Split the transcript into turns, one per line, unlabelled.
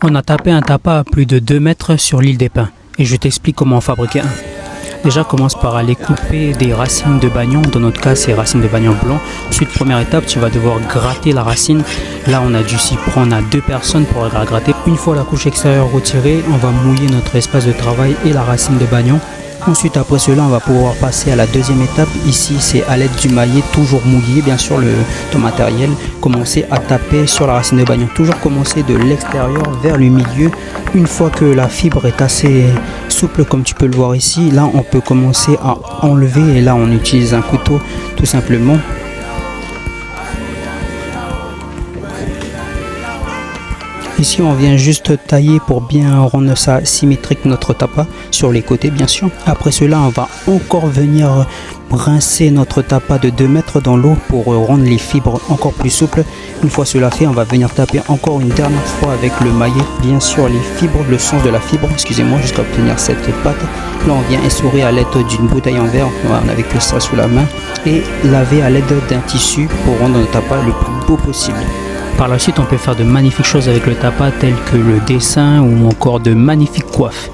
On a tapé un tapa à plus de 2 mètres sur l'île des Pins et je t'explique comment en fabriquer un. Déjà, commence par aller couper des racines de bagnon. Dans notre cas, c'est racines de bagnon blanc. Ensuite, première étape, tu vas devoir gratter la racine. Là, on a dû s'y prendre à 2 personnes pour la gratter. Une fois la couche extérieure retirée, on va mouiller notre espace de travail et la racine de bagnon. Ensuite, après cela, on va pouvoir passer à la deuxième étape. Ici, c'est à l'aide du maillet, toujours mouillé, bien sûr, ton matériel. Commencer à taper sur la racine de bagnon. Toujours commencer de l'extérieur vers le milieu. Une fois que la fibre est assez souple, comme tu peux le voir ici, là, on peut commencer à enlever. Et là, on utilise un couteau, tout simplement. Ici, on vient juste tailler pour bien rendre ça symétrique, notre tapa, sur les côtés, bien sûr. Après cela, on va encore venir rincer notre tapa de 2 mètres dans l'eau pour rendre les fibres encore plus souples. Une fois cela fait, on va venir taper encore une dernière fois avec le maillet, bien sûr, les fibres, le sens de la fibre, excusez-moi, jusqu'à obtenir cette pâte. Là, on vient essorer à l'aide d'une bouteille en verre, on n'avait que ça sous la main, et laver à l'aide d'un tissu pour rendre notre tapa le plus beau possible. Par la suite, on peut faire de magnifiques choses avec le tapa, telles que le dessin ou encore de magnifiques coiffes.